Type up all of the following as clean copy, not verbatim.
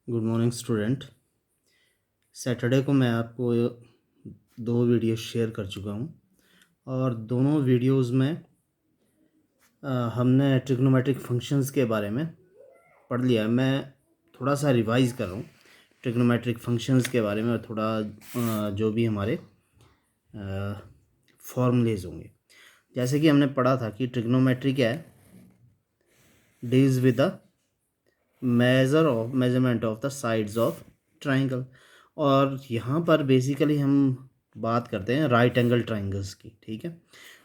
Good morning student. Saturday को मैं आपको दो वीडियो शेयर कर चुका हूँ और दोनों वीडियोस में हमने ट्रिग्नोमेट्रिक फंक्शंस के बारे में पढ़ लिया है। मैं थोड़ा सा रिवाइज कर रहा हूँ ट्रिग्नोमेट्रिक फंक्शंस के बारे में और थोड़ा जो भी हमारे फॉर्मूलेज होंगे। जैसे कि हमने पढ़ा था कि ट्रिग्नोमेट्री क्या है, deals with the measurement of the sides of triangle. और यहाँ पर बेसिकली हम बात करते हैं राइट एंगल ट्राइंगल्स की। ठीक है,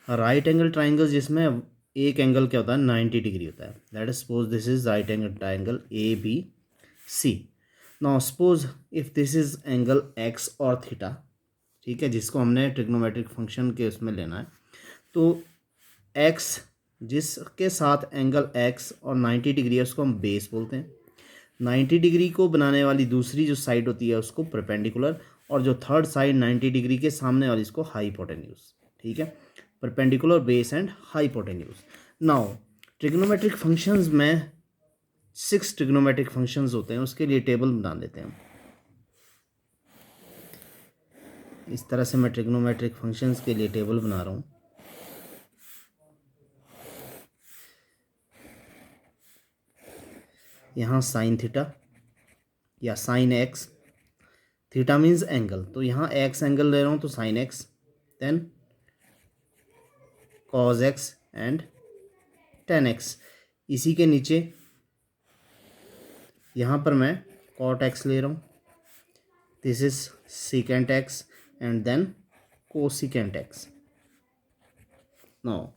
राइट एंगल ट्राइंगल्स जिसमें एक एंगल क्या होता है 90 डिग्री होता है। Let us suppose this is right angle triangle A B C. Now suppose if this is angle x और थीटा, ठीक है, जिसको हमने ट्रिग्नोमेट्रिक फंक्शन के उसमें लेना है। तो एक्स जिसके साथ एंगल एक्स और 90 डिग्री है उसको हम बेस बोलते हैं। 90 डिग्री को बनाने वाली दूसरी जो साइड होती है उसको परपेंडिकुलर, और जो थर्ड साइड 90 डिग्री के सामने वाली इसको हाइपोटेन्यूज। ठीक है, perpendicular, base and hypotenuse. Now trigonometric functions में 6 ट्रिग्नोमेट्रिक फंक्शंस होते हैं, उसके लिए टेबल बना लेते हैं। इस तरह से मैं ट्रिग्नोमेट्रिक फंक्शंस के लिए टेबल बना रहा हूँ। यहाँ साइन थीटा या sine x, theta means angle, तो यहाँ एक्स एंगल ले रहा हूँ तो sine x, then cos x and tan x. इसी के नीचे यहाँ पर मैं कॉट एक्स ले रहा हूँ, this is secant x and then cosecant x. No,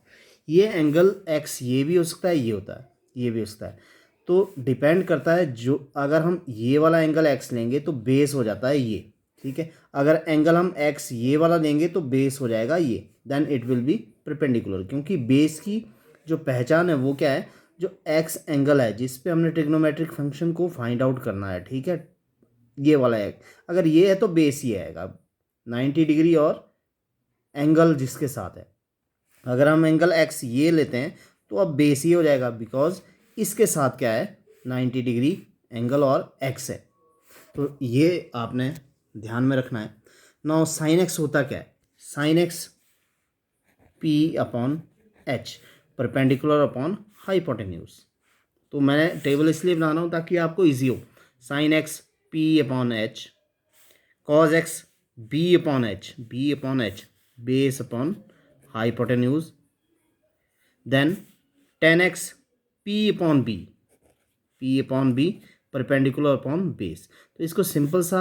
ये एंगल एक्स ये भी हो सकता है, ये होता है, ये भी हो सकता है। तो डिपेंड करता है, जो अगर हम ये वाला एंगल एक्स लेंगे तो बेस हो जाता है ये। ठीक है, अगर एंगल हम एक्स ये वाला लेंगे तो बेस हो जाएगा ये, then it will be perpendicular. क्योंकि बेस की जो पहचान है वो क्या है, जो एक्स एंगल है जिस पे हमने ट्रिग्नोमेट्रिक फंक्शन को फाइंड आउट करना है। ठीक है, ये वाला है, अगर ये है तो बेस ही आएगा 90 डिग्री और एंगल जिसके साथ है। अगर हम एंगल एक्स ये लेते हैं तो अब बेस ही हो जाएगा, बिकॉज इसके साथ क्या है 90 डिग्री एंगल और एक्स है। तो ये आपने ध्यान में रखना है। नाउ साइन एक्स होता क्या है, sine x P upon H, perpendicular upon hypotenuse. तो मैं टेबल इसलिए बना रहा हूँ ताकि आपको इजी हो। Sine x P upon H, cos x B upon H, B upon H base upon hypotenuse, then tan x P upon B, P upon B perpendicular upon base. तो इसको सिंपल सा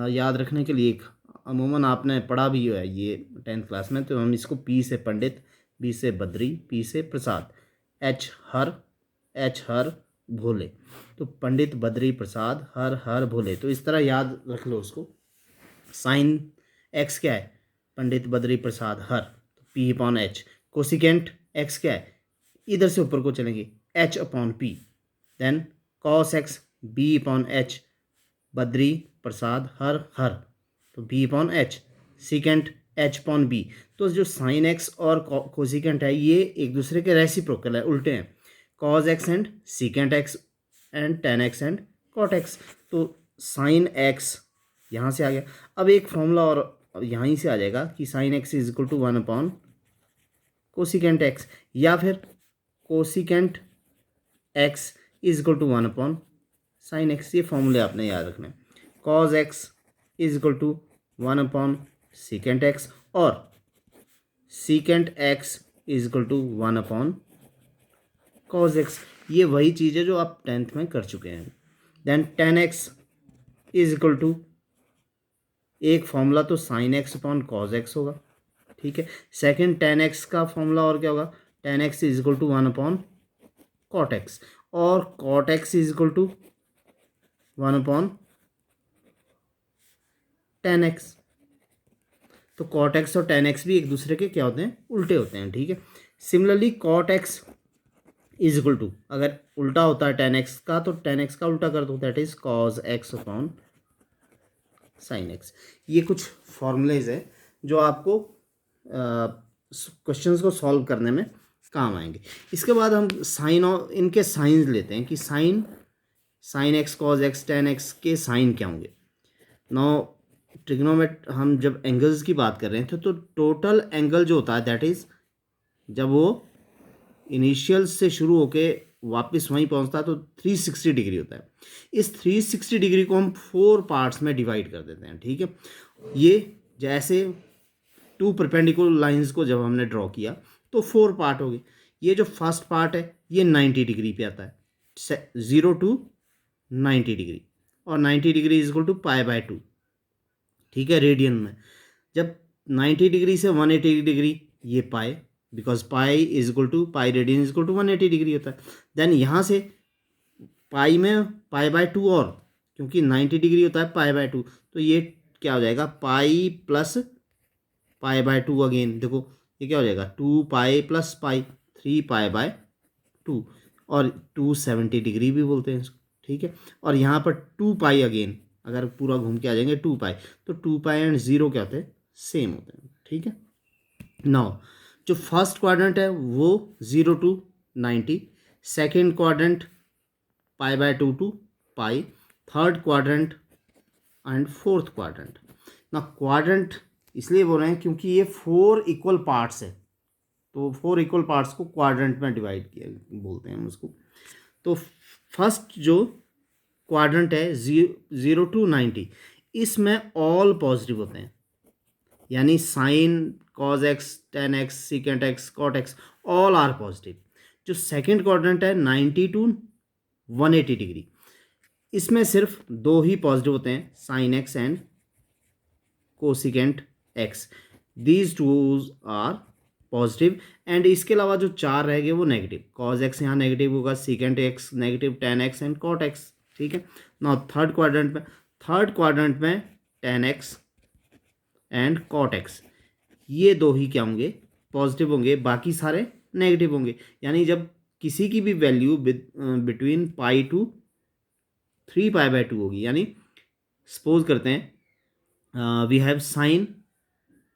याद रखने के लिए, एक अमूमन आपने पढ़ा भी है ये 10th क्लास में, तो हम इसको पी से पंडित, बी से बद्री, पी से प्रसाद, एच हर भोले। तो पंडित बद्री प्रसाद हर हर भोले, तो इस तरह याद रख लो उसको। साइन एक्स क्या है, पंडित बद्री प्रसाद हर, तो P upon H. Cosecant x क्या है, इधर से ऊपर को चलेंगे, H upon P, then cos x B upon H, Badri Prasad हर हर, तो B upon H. Secant H upon B. तो जो साइन एक्स और कोसिकेंट है ये एक दूसरे के रेसिप्रोकल है, उल्टे हैं। Cos x and secant x and tan x and cot x. तो साइन एक्स यहाँ से आ गया। अब एक फॉर्मूला और यहाँ से आ जाएगा कि sine x is equal to 1 upon cosecant x, या फिर cosecant x is equal to 1 upon sine x. ये फॉर्मूले आपने याद रखना है। Cos x is equal to 1 upon secant x, और secant x is equal to 1 upon cos x. ये वही चीज़ है जो आप 10th में कर चुके हैं। Then tan x is equal to, एक फॉर्मूला तो sine x upon cos x होगा। ठीक है, सेकेंड टेन एक्स का फॉर्मूला और क्या होगा, tan x is equal to 1 upon cot x, और cot x is equal to 1 upon tan x. तो कॉट एक्स और टेन एक्स भी एक दूसरे के क्या होते हैं, उल्टे होते हैं। ठीक है, similarly cot x is equal to, अगर उल्टा होता है टेन एक्स का तो टेन एक्स का उल्टा कर दो, that is cos x upon sine x. ये कुछ फॉर्मूलेज है जो आपको क्वेश्चंस को सॉल्व करने में काम आएंगे। इसके बाद हम साइन और इनके साइंस लेते हैं कि sine sine x cos x tan x के साइन क्या होंगे। नाउ ट्रिग्नोमेट हम जब एंगल्स की बात कर रहे थे तो टोटल एंगल जो होता है दैट इज जब वो इनिशियल से शुरू होके वापस वहीं पहुंचता है तो 360 डिग्री होता है। इस 360 डिग्री को हम 4 पार्ट्स में डिवाइड कर देते हैं, ठीक है। ये जैसे टू परपेंडिकुलर लाइंस को जब हमने ड्रॉ किया तो 4 पार्ट हो गए। ये जो फर्स्ट पार्ट है ये 90 डिग्री पे आता है, 0 टू 90 डिग्री, और 90 degree is equal to pi by 2, ठीक है, रेडियन में। जब 90 डिग्री से 180 डिग्री ये pi, because pi is equal to pi radian is equal to 180 degree होता है। देन यहाँ से पाई में पाई बाय 2 और, क्योंकि 90 डिग्री होता है पाई बाय 2, तो ये क्या हो जाएगा pi plus pi by 2 again. देखो ये क्या हो जाएगा 2 pi plus pi, 3 pi by 2, और 270 डिग्री भी बोलते हैं इसको, ठीक है। और यहाँ पर 2 पाई अगेन, अगर पूरा घूम के आ जाएंगे 2 पाई, तो 2 पाई एंड 0 क्या होते हैं, सेम होते हैं, ठीक है। नाउ जो फर्स्ट क्वाड्रेंट है वो 0 to 90, second quadrant pi by 2 to pi, third quadrant and fourth quadrant. ना क्वाड्रेंट इसलिए बोल रहे हैं क्योंकि ये 4 इक्वल पार्ट्स है, तो 4 इक्वल पार्ट्स को क्वाड्रेंट में डिवाइड किया बोलते हैं हम उसको। तो फर्स्ट जो क्वाड्रेंट है 0 टू 90, इसमें ऑल पॉजिटिव होते हैं, यानी sine cos x tan x secant x cot x all are positive. जो सेकेंड क्वाड्रेंट है 90 टू 180 डिग्री, इसमें सिर्फ 2 ही पॉजिटिव होते हैं, sine x and cosecant x, these twos are positive. And इसके अलावा जो 4 रह गए वो नेगेटिव, कॉज एक्स यहाँ नेगेटिव होगा, secant x negative, tan x and cot x, ठीक है। ना थर्ड क्वाड्रेंट में tan x and cot x, ये 2 ही क्या होंगे, पॉजिटिव होंगे, बाकी सारे नेगेटिव होंगे। यानी जब किसी की भी value between pi to 3 pi by 2 होगी, यानी सपोज करते हैं वी हैव साइन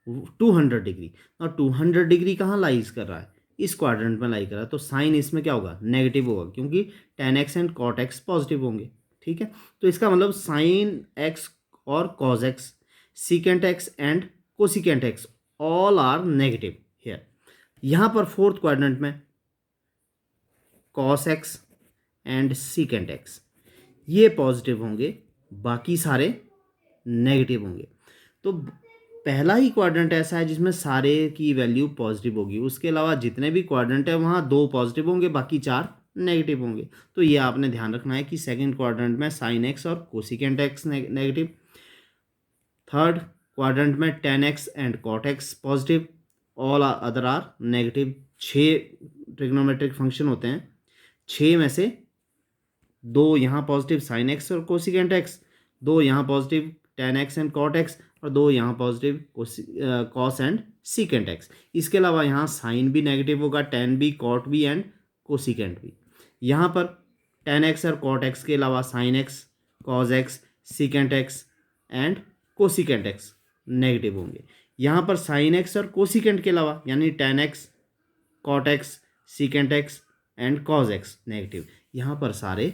200 डिग्री, और 200 डिग्री कहाँ लाइज कर रहा है, इस क्वाड्रेंट में लाई कर रहा है, तो साइन इसमें क्या होगा, नेगेटिव होगा, क्योंकि tan x and cot x positive होंगे, ठीक है। तो इसका मतलब साइन एक्स और cos x, secant x and cosecant x all are negative here. यहाँ पर फोर्थ क्वाड्रेंट में cos x and secant x ये पॉजिटिव होंगे, बाकी सारे नेगेटिव होंगे। तो पहला ही क्वाड्रेंट ऐसा है जिसमें सारे की वैल्यू पॉजिटिव होगी, उसके अलावा जितने भी क्वाड्रेंट है वहाँ 2 पॉजिटिव होंगे, बाकी 4 नेगेटिव होंगे। तो ये आपने ध्यान रखना है कि सेकंड क्वाड्रेंट में साइन एक्स और cosecant x negative, third quadrant में tan x and cot x positive, all other are negative. 6 trigonometric function होते हैं, 6 में से 2 यहाँ पॉजिटिव साइन एक्स और कोसिकेंट एक्स, 2 यहाँ positive tan x and cot x, और 2 यहाँ positive cos and secant x. इसके अलावा यहाँ साइन भी नेगेटिव होगा, टेन भी, कॉट भी एंड कोसिकेंट भी। यहाँ पर टेन एक्स और कॉट एक्स के अलावा sign x, cos x, secant x and cosecant x negative होंगे। यहाँ पर साइन एक्स और कोसिकेंट के अलावा यानी tan x, cot x, secant x and cos x negative, यहाँ पर सारे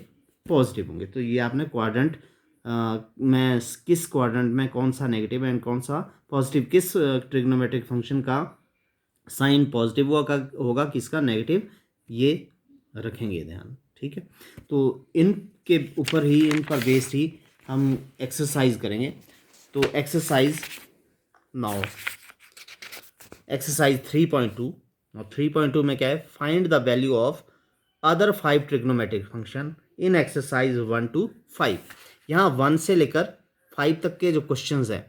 पॉजिटिव होंगे। तो ये आपने क्वाड्रेंट में किस क्वाड्रेंट में कौन सा नेगेटिव एंड कौन सा पॉजिटिव, किस ट्रिग्नोमेट्रिक फंक्शन का साइन पॉजिटिव होगा किसका नेगेटिव, ये रखेंगे ध्यान, ठीक है। तो इनके ऊपर ही, इन पर बेस्ड ही हम एक्सरसाइज करेंगे। तो एक्सरसाइज नाउ एक्सरसाइज 3.2। और 3.2 में क्या है, find the value of other 5 trigonometric function in exercise 1 to 5। यहाँ 1 से लेकर 5 तक के जो क्वेश्चंस हैं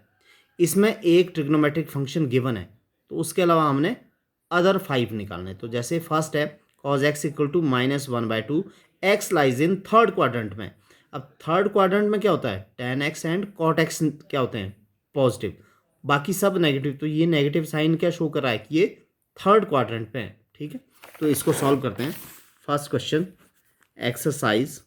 इसमें एक ट्रिग्नोमेट्रिक फंक्शन गिवन है, तो उसके अलावा हमने अदर 5 निकालने। तो जैसे फर्स्ट है cos x equal to -1/2, x lies in third quadrant में। अब थर्ड क्वाड्रेंट में क्या होता है, tan x and cot x क्या होते हैं, पॉजिटिव, बाकी सब नेगेटिव। तो ये नेगेटिव साइन क्या शो कर रहा है कि ये थर्ड क्वाड्रेंट में है, ठीक है। तो इसको सॉल्व करते हैं। First question exercise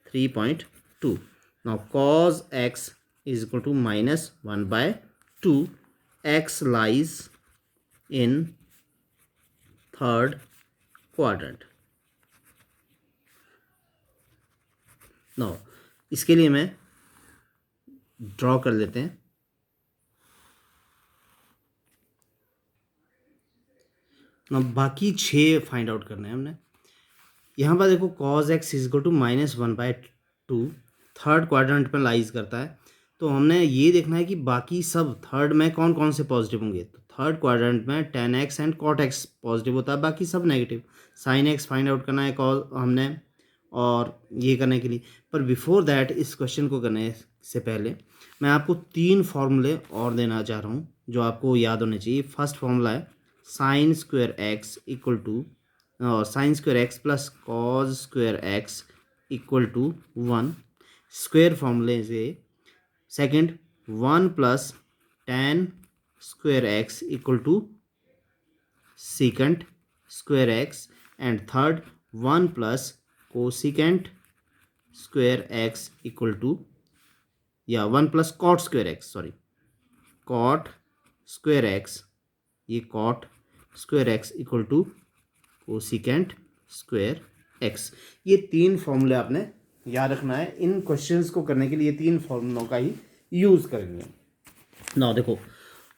3.2। Now cos x is equal to -1/2, x lies in third quadrant. No, इसके लिए मैं ड्रॉ कर लेते हैं। ना बाकी 6 फाइंड आउट करने हैं हमने। यहाँ पर देखो cos x is equal to -1/2 third quadrant में लाइज करता है। तो हमने ये देखना है कि बाकी सब थर्ड में कौन कौन से पॉजिटिव होंगे। तो थर्ड क्वाड्रेंट में tan x and cot x positive होता है, बाकी सब negative. sin x find out करना है कॉल हमने, और ये करने के लिए। पर बिफोर दैट, इस क्वेश्चन को करने से पहले मैं आपको 3 फार्मूले और देना चाह रहा हूँ जो आपको याद होने चाहिए। फर्स्ट फार्मूला है sine square x equal to sine square x plus cos square x equal to 1, square फॉर्मूले से। Second, 1 plus tan square x equal to secant square x. And third, 1 plus cosecant square x equal to, या 1 plus cot square x, sorry, cot square x, ये cot square x equal to cosecant square x. ये 3 फॉर्मूले आपने याद रखना है। इन questions को करने के लिए 3 फॉर्मूलों का ही यूज़ करेंगे। ना देखो,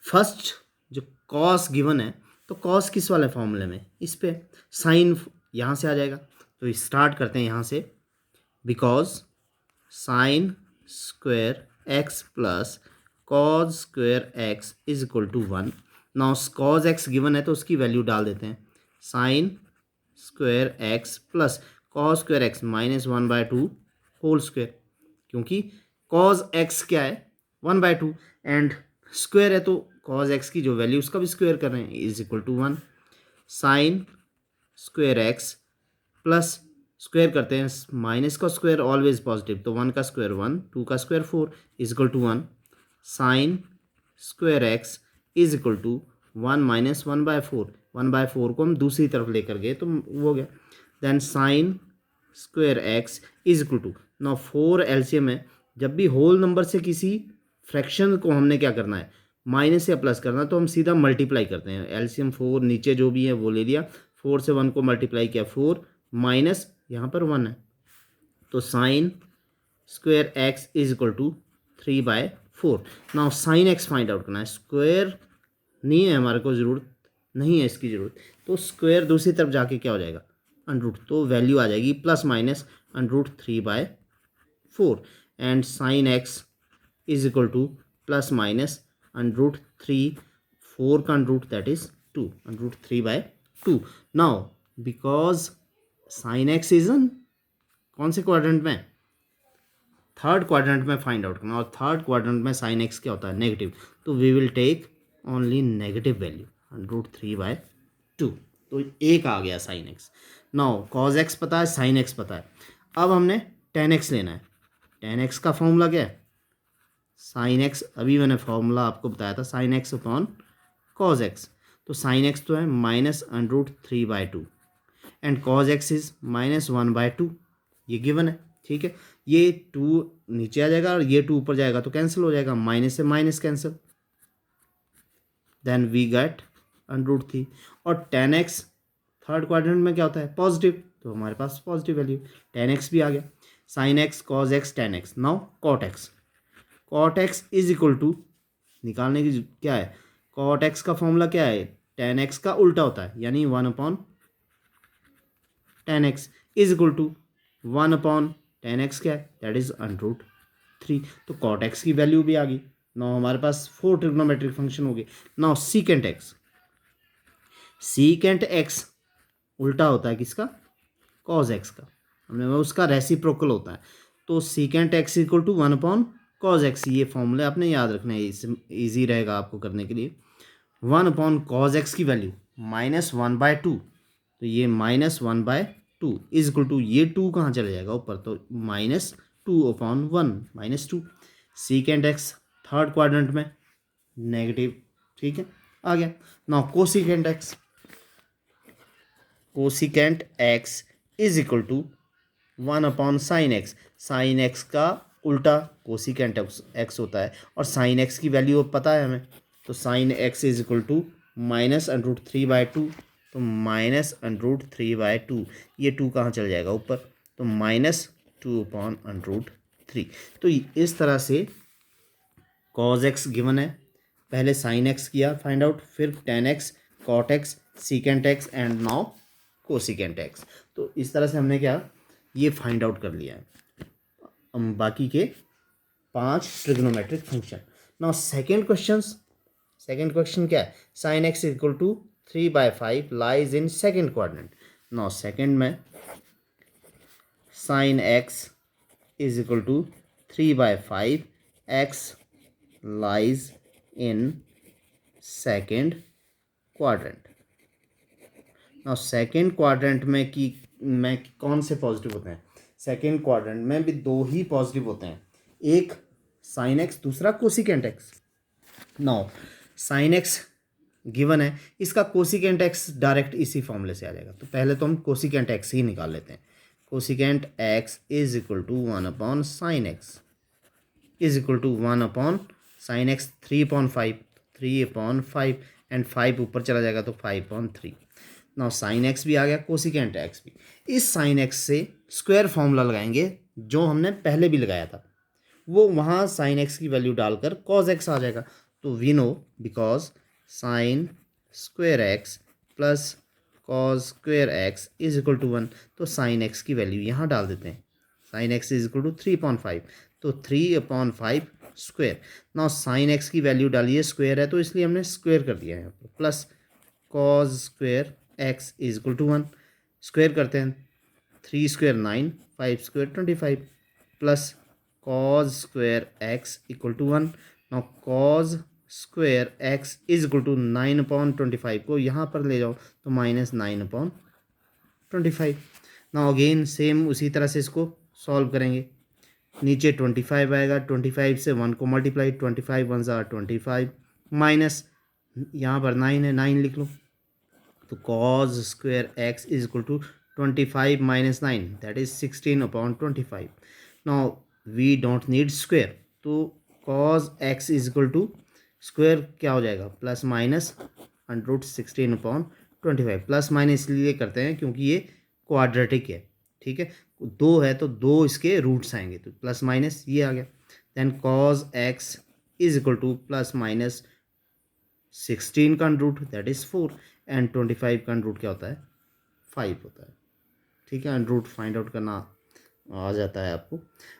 फर्स्ट जो कॉस गिवन है, तो कॉस किस वाले फॉर्मूले में, इस पे साइन यहाँ से आ जाएगा। तो स्टार्ट करते हैं यहाँ से। Because sine square x plus cos square x is equal to 1। Now cos x given है तो उसकी वैल्यू डाल देते हैं। Sine square x plus cos square x -1/2 whole square, क्योंकि कॉज एक्स क्या है 1/2 एंड स्क्वायर है, तो कॉज एक्स की जो वैल्यू उसका भी स्क्वायर कर रहे हैं, is equal to 1। Sine square x plus square करते हैं, माइनस का स्क्वायर ऑलवेज पॉजिटिव, तो 1 का स्क्वायर 1, 2 का square 4 is equal to 1। Sine square x is equal to 1 minus 1/4, 1/4 को हम दूसरी तरफ लेकर गए तो वो हो गया। Then sine square x is equal to, ना 4 एलसीएम है। जब भी होल नंबर से किसी फ्रैक्शन को हमने क्या करना है, माइनस या प्लस करना, तो हम सीधा मल्टीप्लाई करते हैं। एलसीएम 4 नीचे जो भी है वो ले लिया, 4 से 1 को मल्टीप्लाई किया, 4 माइनस यहाँ पर 1 है, तो sine square x is equal to 3/4। Now sine x find out करना है। स्क्वायर नहीं है हमारे को ज़रूरत, नहीं है इसकी ज़रूरत, तो स्क्वायर दूसरी तरफ जाके क्या हो जाएगा, अंडरूट, तो वैल्यू आ जाएगी plus minus √3/4। And sine x is equal to plus minus √3, 4 का under root that is 2, √3/2। Now because sine x is in कौन से क्वाड्रेंट में, थर्ड क्वाड्रेंट में फाइंड आउट करना, और थर्ड क्वाड्रेंट में साइन एक्स क्या होता है, नेगेटिव, तो we will take only negative value √3/2। तो एक आ गया sine x. Now cos x पता है, साइन एक्स पता है, अब हमने टेन एक्स लेना है। टेन एक्स का फॉर्मूला क्या है, साइन एक्स, अभी मैंने फॉर्मूला आपको बताया था, sign x upon cos x. तो साइन एक्स तो है -√3/2 एंड कॉज एक्स इज -1/2, ये गिवन है, ठीक है। ये 2 नीचे आ जाएगा और ये 2 ऊपर जाएगा तो कैंसिल हो जाएगा, माइनस से minus cancel, then we get √3। और टेन एक्स थर्ड क्वाड्रेंट में क्या होता है, पॉजिटिव, तो हमारे पास पॉजिटिव वैल्यू, टेन एक्स भी आ गया। Sine x, cos x, tan x. Now cot x, cot x is equal to, निकालने की क्या है, कॉट एक्स का फॉर्मूला क्या है, टेन एक्स का उल्टा होता है, यानी 1/10x is equal to 1/10x क्या है, दैट इज √3। तो कॉट एक्स की वैल्यू भी आ गई। नाउ हमारे पास 4 ट्रिग्नोमेट्रिक फंक्शन हो गए। Now secant x, secant x उल्टा होता है किसका, कॉज एक्स का, हमने उसका रेसिप्रोकल होता है, तो secant x equal to 1/cos x। ये फॉर्मूले आपने याद रखना है, इससे ईजी रहेगा आपको करने के लिए। 1/cos x की वैल्यू -1/2, तो ये -1/2 इज इक्वल टू, ये 2 कहाँ चले जाएगा ऊपर, तो -2/1 -2। सीकेंट एक्स थर्ड क्वाड्रेंट में नेगेटिव, ठीक है, आ गया। Now cosecant x, cosecant x is equal to 1/sin x। Sine x का उल्टा कोसिकेंट एक्स होता है, और साइन एक्स की वैल्यू अब पता है हमें, तो sine x is equal to -√3/2, तो -√3/2, ये 2 कहाँ चल जाएगा ऊपर, तो -√3/2 2/√3। तो इस तरह से cos x गिवन है, पहले sin x किया फाइंड आउट, फिर tan x, cot x, secant x and now cosecant x। तो इस तरह से हमने क्या ये फाइंड आउट कर लिया है हम बाकी के 5 trigonometric function. Now second question क्या है, sin x equal to 3/5 lies in second quadrant. Now second में sin x is equal to 3/5 x lies in second quadrant. Now second quadrant में कौन से पॉजिटिव होते हैं, सेकेंड क्वाड्रेंट में भी 2 ही पॉजिटिव होते हैं, एक sin x दूसरा cosecant x। Now sin x given है, इसका कोसिकेंट x डायरेक्ट इसी फॉर्मूले से आ जाएगा, तो पहले तो हम कोसिकेंट x ही निकाल लेते हैं। Cosecant x is equal to 1/sin x is equal to 1/sin x 3/5 and 5 ऊपर चला जाएगा तो 5/3। नाउ sin x भी आ गया, कोसिकेंट x भी। इस sin x से स्क्वायर फॉर्मूला लगाएंगे जो हमने पहले भी लगाया था, वो वहाँ sin x की वैल्यू डालकर cos x आ जाएगा। तो we know because sin square x plus cos square x is equal to 1, तो sin x की वैल्यू यहाँ डाल देते हैं, sin x is equal to 3/5, तो 3/5 स्क्वायर। नाउ sin x की वैल्यू डालिए, स्क्वायर है तो इसलिए हमने स्क्वायर कर दिया है यहाँ पर, plus cos square x is equal to 1, square करते हैं, 3 square 9, 5 square 25 plus cos square x equal to 1। Now cos square x is equal to 9/25 को यहाँ पर ले जाओ तो -9/25। नाउ अगेन सेम उसी तरह से इसको सॉल्व करेंगे, नीचे 25 आएगा, 25 से 1 को मल्टीप्लाई, 25 1 ज़ा 25 माइनस यहाँ पर 9 है, 9 लिख लो, तो cos square x is equal to 25 minus 9 that is 16/25। Now we don't need square, तो cos x is equal to square क्या हो जाएगा, प्लस माइनस √16/25। प्लस माइनस इसलिए करते हैं क्योंकि ये क्वाड्रेटिक है, ठीक है, 2 है तो 2 इसके रूट्स आएंगे, तो प्लस माइनस ये आ गया। Then cos x is equal to plus minus 16 का रूट दैट इज़ 4 एंड 25 का रूट क्या होता है, 5 होता है, ठीक है, रूट फाइंड आउट करना आ जाता है आपको।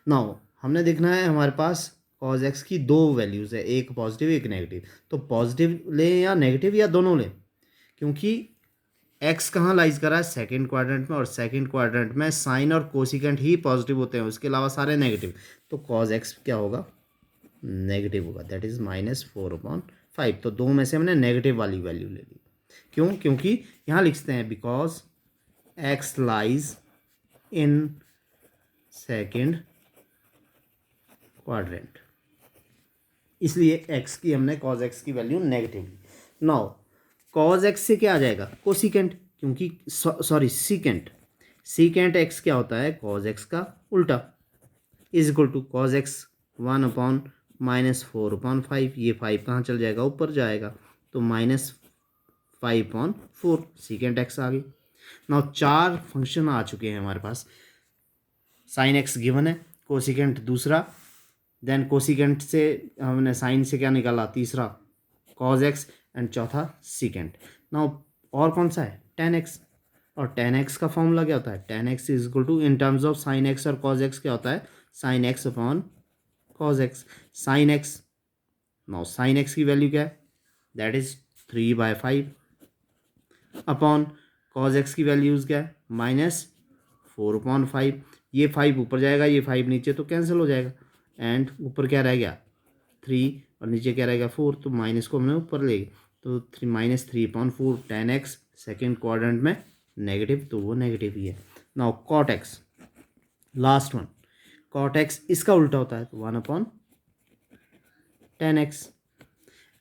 नाउ हमने देखना है हमारे पास cos x की 2 वैल्यूज़ है, एक पॉजिटिव एक नेगेटिव, तो पॉजिटिव लें या नेगेटिव या दोनों लें, क्योंकि x कहाँ लाइज कर रहा है, सेकेंड क्वाड्रेंट में, और सेकेंड क्वाड्रेंट में साइन और कोसिकेंट ही पॉजिटिव होते हैं, उसके अलावा सारे नेगेटिव, तो cos x क्या होगा, नेगेटिव होगा, दैट इज़ -4/5। तो 2 में से हमने नेगेटिव वाली वैल्यू ले ली, क्यों, क्योंकि यहाँ लिखते हैं because x lies in second quadrant, इसलिए x की हमने cos x की वैल्यू नेगेटिव ली। नाउ cos x से क्या आ जाएगा, कोसिकेंट, क्योंकि सॉरी सीकेंट x क्या होता है, cos x का उल्टा, is equal to cos x 1/-4/5, ये 5 कहाँ चल जाएगा, ऊपर जाएगा, तो -5/4 सीकेंट x आ गई। नाउ 4 फंक्शन आ चुके हैं हमारे पास, sin x गिवन है, कोसिकेंट दूसरा, देन कोसिकेंट से हमने साइन से क्या निकाला, तीसरा cos x एंड चौथा सीकेंट। नाउ और कौन सा है, tan x, और tan x का फॉर्मूला क्या होता है, tan x is equal to in terms of sin x और cos x क्या होता है, sin x/cos x, sin x। Now sin x की वैल्यू क्या है, that is 3/5 upon cos x की वैल्यूज़ क्या है, -4/5, ये 5 ऊपर जाएगा, ये 5 नीचे, तो कैंसिल हो जाएगा, एंड ऊपर क्या रह गया 3 और नीचे क्या रहेगा 4, तो माइनस को हमने ऊपर ले गए, तो -3/4 tan x सेकेंड क्वाड्रेंट में नेगेटिव, तो वो नेगेटिव ही है। Now cot x last one, cot x इसका उल्टा होता है, तो 1/tan x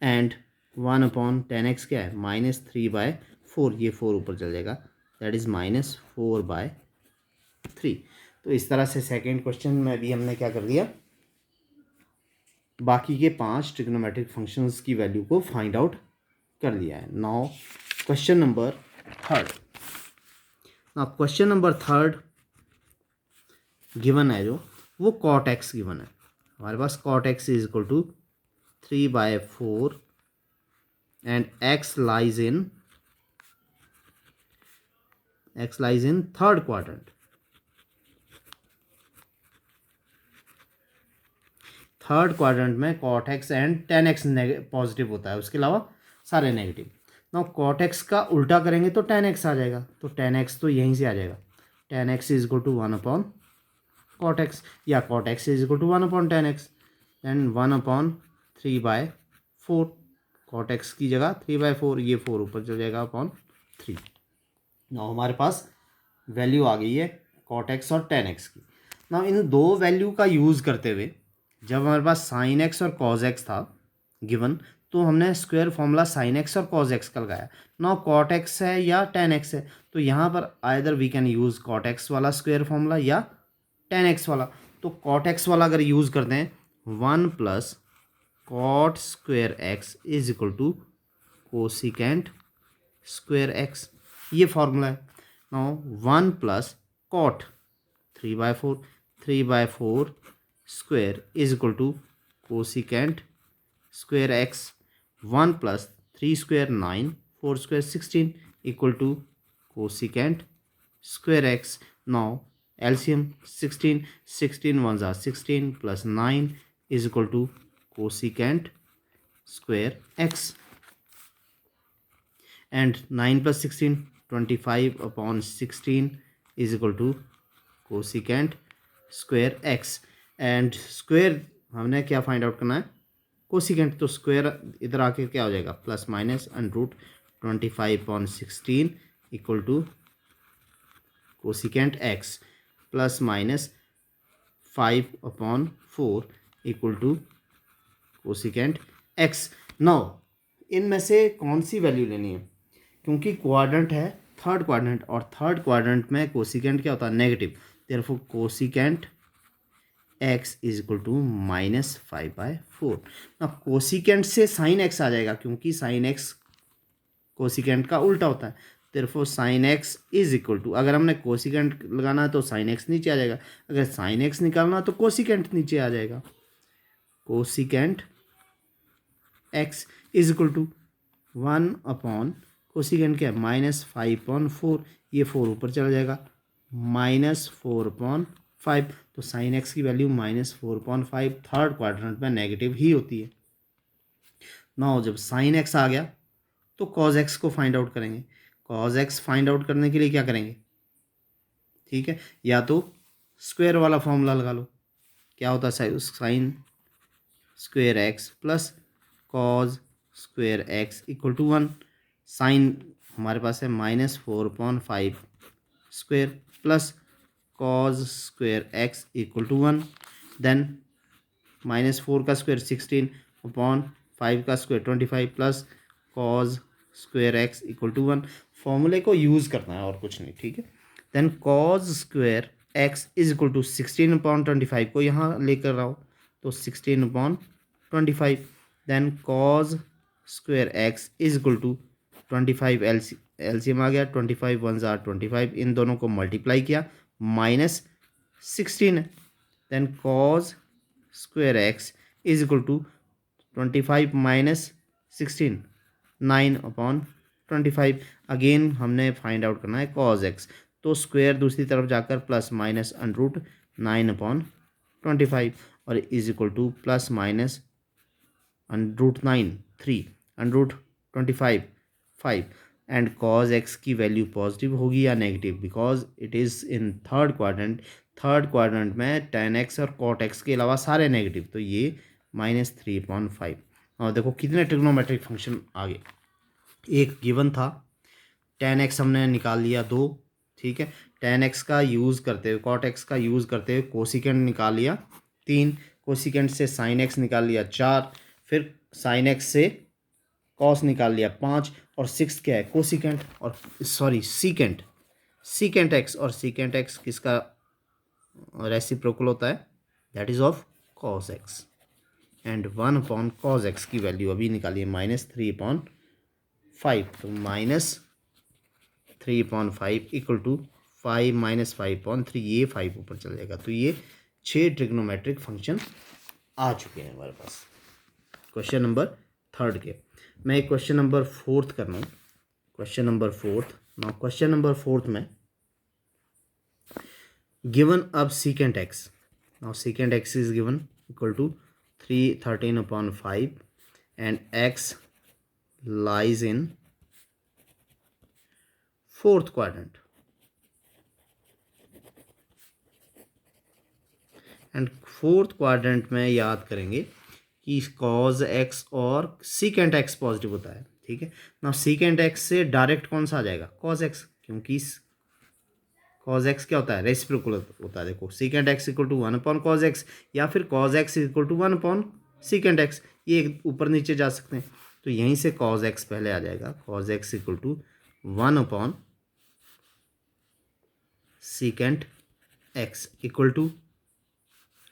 and 1/tan x क्या है, -3/4, ये 4 ऊपर चल जाएगा, दैट इज़ -4/3। तो इस तरह से सेकेंड क्वेश्चन में भी हमने क्या कर दिया, बाकी के 5 ट्रिग्नोमेट्रिक फंक्शंस की वैल्यू को फाइंड आउट कर लिया है। Now question number third, given है जो वो कॉट एक्स गिवन है। हमारे पास cot x is equal to 3/4 and x lies in third quadrant. Third quadrant में cot x and tan x positive होता है, उसके अलावा सारे नेगेटिव। नाउ कॉट एक्स का उल्टा करेंगे तो टेन एक्स आ जाएगा, तो टेन एक्स तो यहीं से आ जाएगा। Tan x is equal to 1 upon cot x, या cot x is equal to 1 upon tan x, and 1/3/4। Cot x की जगह 3/4, ये 4 ऊपर चल जाएगा अपॉन 3। नाउ हमारे पास वैल्यू आ गई है कॉट एक्स और टेन एक्स की। नाउ इन दो वैल्यू का यूज़ करते हुए जब हमारे पास साइन एक्स और कॉज एक्स था गिवन, तो हमने स्क्वायर फॉर्मूला साइन एक्स और कॉज एक्स का लगाया। नाउ कॉट एक्स है या टेन एक्स है, तो यहाँ पर either we can use cot x वाला स्क्वायर फॉर्मूला या टेन एक्स वाला। तो कॉट एक्स वाला अगर यूज़ करते हैं 1 plus cot square x is equal to cosecant square x, ये फॉर्मूला है। Now 1 plus cot 3/4 square is equal to cosecant square x. 1 plus 3 square 9, 4 square 16 equal to cosecant square x. Now LCM 16 1s are 16 plus 9 is equal to cosecant square x, and 9 plus 16 25 upon 16 is equal to cosecant square x. And square हमने क्या find out करना है, cosecant, तो square इधर आके क्या हो जाएगा plus minus √25/16 equal to cosecant x plus minus 5/4 equal to cosecant x. Now इनमें से कौन सी वैल्यू लेनी है, क्योंकि क्वाड्रेंट है थर्ड क्वाड्रेंट, और थर्ड क्वाड्रेंट में कोसिकेंट क्या होता है negative, therefore cosecant x is equal to -5/4। अब कोसिकेंट से साइन एक्स आ जाएगा, क्योंकि साइन एक्स कोसिकेंट का उल्टा होता है, therefore sine x is equal to, अगर हमने कोसिकेंट लगाना है तो साइन एक्स नीचे आ जाएगा, अगर साइन एक्स निकालना तो कोसिकेंट नीचे आ जाएगा। Cosecant x is equal to 1 upon cosecant क्या है -5/4, ये 4 ऊपर चला जाएगा, -4/5, तो साइन एक्स की वैल्यू -4/5 थर्ड क्वाड्रेंट में नेगेटिव ही होती है। नाउ जब साइन एक्स आ गया तो कॉज एक्स को फाइंड आउट करेंगे। कॉज एक्स फाइंड आउट करने के लिए क्या करेंगे, ठीक है, या तो स्क्वायर वाला फॉर्मूला लगा लो, क्या होता है sine square x plus cos square x equal to 1। Sine हमारे पास है -4/5 square plus cos square x equal to 1, then -4 का स्क्वायर 16 अपॉन 5 का square 25 plus cos square x equal to 1। फॉर्मूले को यूज़ करना है और कुछ नहीं, ठीक है। Then cos square x is equal to 16/25 को यहाँ लेकर आओ, तो 16/25, then cos square x is equal to 25 LCM आ गया, 25 1s are 25, इन दोनों को मल्टीप्लाई किया -16, then cos square x is equal to 25 -16 9/25। Again हमने फाइंड आउट करना है कॉज एक्स, तो स्क्वायर दूसरी तरफ जाकर प्लस माइनस √9/25 और is equal to plus minus √9 3 √25 5, and cos x की वैल्यू पॉजिटिव होगी या negative, because it is in third quadrant. Third quadrant में टेन एक्स और कॉट एक्स के अलावा सारे नेगेटिव, तो ये -3/5। और देखो कितने ट्रिग्नोमेट्रिक फंक्शन आ गए। एक गिवन था टेन एक्स हमने निकाल लिया 2, ठीक है, टेन एक्स का यूज़ करते हुए कॉट एक्स का यूज़ करते हुए कोसिकेंट निकाल लिया 3, कोसिकेंट से साइन एक्स निकाल लिया 4, फिर साइन एक्स से कॉस निकाल लिया 5, और 6 क्या है कोसिकेंट, और सॉरी सीकेंट एक्स, और सीकेंट एक्स किसका रेसिप्रोकल होता है, that is of cos x, and 1 cos x की वैल्यू अभी निकालिए -3/5, तो -3/5 इक्वल टू 5 माइनस 5/3, ये 5 ऊपर चल जाएगा। तो ये 6 ट्रिग्नोमेट्रिक फंक्शन आ चुके हैं हमारे पास क्वेश्चन नंबर थर्ड के। मैं एक क्वेश्चन नंबर फोर्थ कर रहा हूँ। Question number fourth. Now question number fourth में given अब secant x. Now secant x is given equal to 313/5 and x lies in fourth quadrant. And fourth quadrant में याद करेंगे कि कॉज एक्स और सीकेंट एक्स पॉजिटिव होता है, ठीक है ना। सीकेंट एक्स से डायरेक्ट कौन सा आ जाएगा, कॉज एक्स, क्योंकि कॉज एक्स क्या होता है, रेसिप्रोकल होता है। देखो secant x equal to 1/cos x या फिर cos x equal to 1/secant x, ये ऊपर नीचे जा सकते हैं। तो यहीं से cos x पहले आ जाएगा, cos x equal to 1/secant x equal to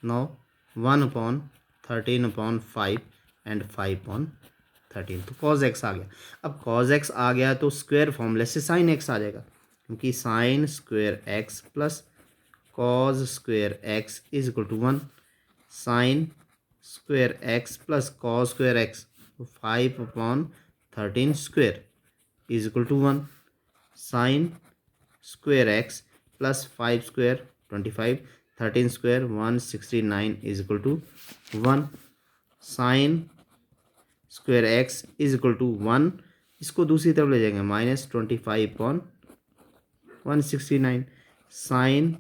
now 1/13/5 and 5/13। तो cos x आ गया। अब cos x आ गया तो स्क्वायर फॉर्मूले से sin x आ जाएगा, क्योंकि sin square x plus cos square x is equal to 1। sin square x plus cos square x, तो 5/13 square is equal to 1। sin square x plus 5 square 25, 13 square 169 is equal to 1। sin square x is equal to 1, इसको दूसरी तरफ ले जाएंगे, -25/169। sin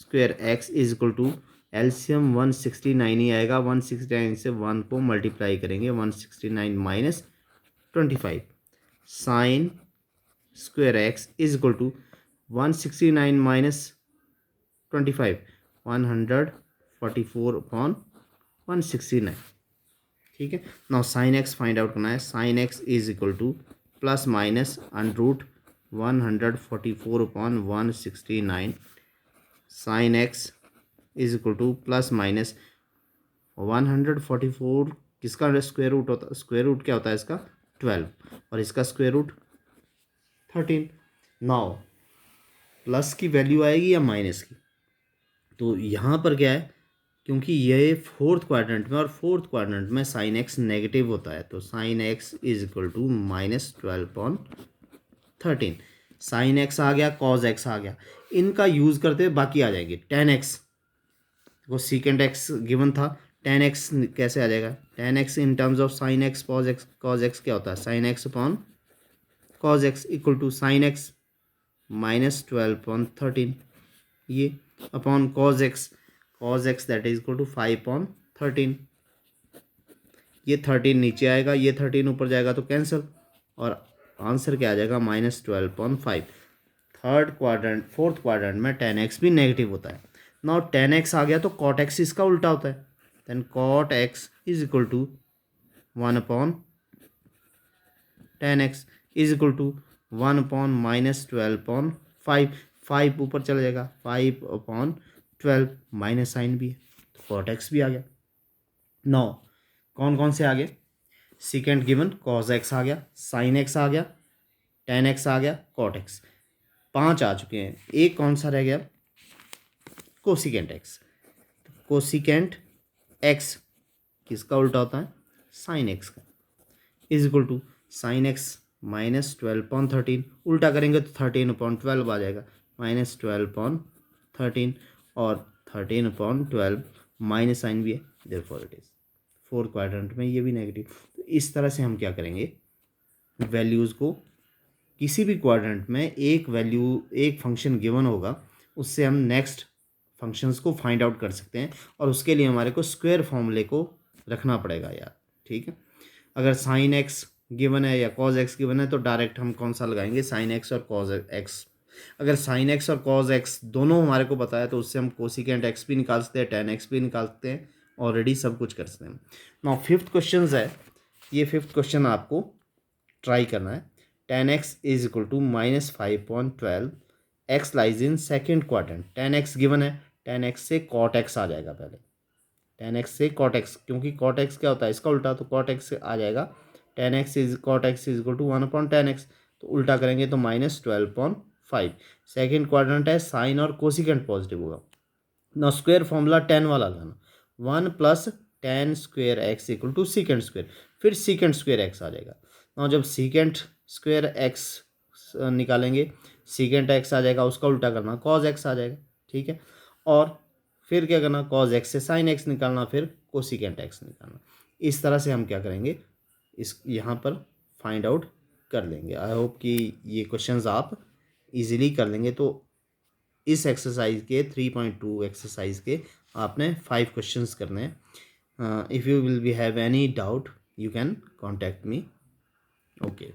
square x is equal टू LCM 169 ही आएगा, 169 से 1 को मल्टीप्लाई करेंगे, 169 minus 25। sin square x is equal to 169 minus 25, 144/169, ठीक है। Now sine x find out करना है। Sine x is equal to plus minus √144/169। Sine x is equal to plus minus 144, किसका स्क्वायर रूट होता है, स्क्वायर रूट क्या होता है इसका 12, और इसका स्क्वायर रूट 13। नाउ प्लस की वैल्यू आएगी या माइनस की, तो यहाँ पर क्या है, क्योंकि ये फोर्थ क्वाड्रेंट में, और फोर्थ क्वाड्रेंट में साइन एक्स नेगेटिव होता है, तो sine x is equal to -12/13। Sine x आ गया, कॉज एक्स आ गया, इनका यूज़ करते हुए बाकी आ जाएंगे। टेन एक्स, वो सीकेंट एक्स गिवन था, टेन एक्स कैसे आ जाएगा, tan x in terms of sine x cos x. Cos x क्या होता है, sine x upon cos x equal to sine x -12/13, ये upon cos x that is equal to 5/13। ये 13 नीचे आएगा, ये 13 ऊपर जाएगा तो कैंसिल, और आंसर क्या आ जाएगा -12/5। थर्ड क्वाड्रेंट, फोर्थ क्वाड्रेंट में टेन एक्स भी नेगेटिव होता है। नाउ टेन एक्स आ गया तो कॉट एक्स इसका उल्टा होता है, then cot x is equal to 1/10 x is equal to 1/-12/5। 5 ऊपर चला जाएगा, 5/12 माइनस साइन भी है, तो कॉट एक्स भी आ गया। नौ कौन कौन से आ गए, सीकेंट गिवन कॉज एक्स आ गया, साइन एक्स आ गया, टेन एक्स आ गया, कॉट एक्स, 5 आ चुके हैं। एक कौन सा रह गया, कोसिकेंट एक्स। कोसिकेंट एक्स किसका उल्टा होता है, साइन एक्स का, is equal to sine x -12/13, उल्टा करेंगे तो 13/12 आ जाएगा, -12/13, और 13/12 माइनस साइन भी है, therefore it is fourth quadrant में ये भी नेगेटिव। तो इस तरह से हम क्या करेंगे, वैल्यूज़ को किसी भी क्वाड्रेंट में एक वैल्यू, एक फंक्शन गिवन होगा, उससे हम नेक्स्ट फंक्शंस को फाइंड आउट कर सकते हैं, और उसके लिए हमारे को स्क्वायर फॉर्मूले को रखना पड़ेगा यार, ठीक है। अगर साइन एक्स गिवन है या कॉज एक्स गिवन है तो डायरेक्ट हम कौन सा लगाएंगे, साइन एक्स और कॉज एक्स। अगर साइन एक्स और कॉज एक्स दोनों हमारे को पता है तो उससे हम कोसिकेंट एक्स भी निकाल सकते हैं, टेन एक्स भी निकाल सकते हैं, ऑलरेडी सब कुछ कर सकते हैं। नाउ फिफ्थ क्वेश्चन है, ये फिफ्थ क्वेश्चन आपको ट्राई करना है। Tan x is equal to -5/12, x lies in second quadrant. Tan x given है, टेन एक्स से कॉट एक्स आ जाएगा पहले, टेन एक्स से कॉट एक्स, क्योंकि कॉट एक्स क्या होता है इसका उल्टा, तो कॉट एक्स से आ जाएगा tan x is cot x is equal to 1/10 x, तो उल्टा करेंगे तो -12/5 5। सेकेंड क्वाड्रेंट है, साइन और कोसिकेंट पॉजिटिव होगा। ना स्क्वायर फॉर्मूला 10 वाला लाना, 1 plus 10 square x equal to secant square, फिर सीकेंट स्क्वायर एक्स आ जाएगा। ना जब सीकेंट स्क्वायर एक्स निकालेंगे, सीकेंट एक्स आ जाएगा, उसका उल्टा करना कॉज एक्स आ जाएगा, ठीक है। और फिर क्या करना, कॉज एक्स से साइन एक्स निकालना, फिर कोसिकेंट एक्स निकालना। इस तरह से हम क्या करेंगे, इस यहाँ पर फाइंड आउट कर लेंगे। आई होप कि ये क्वेश्चंस आप इजीली कर लेंगे। तो इस एक्सरसाइज के 3.2 एक्सरसाइज के आपने 5 क्वेश्चंस करने हैं। If you will be have any doubt you can contact me. Okay.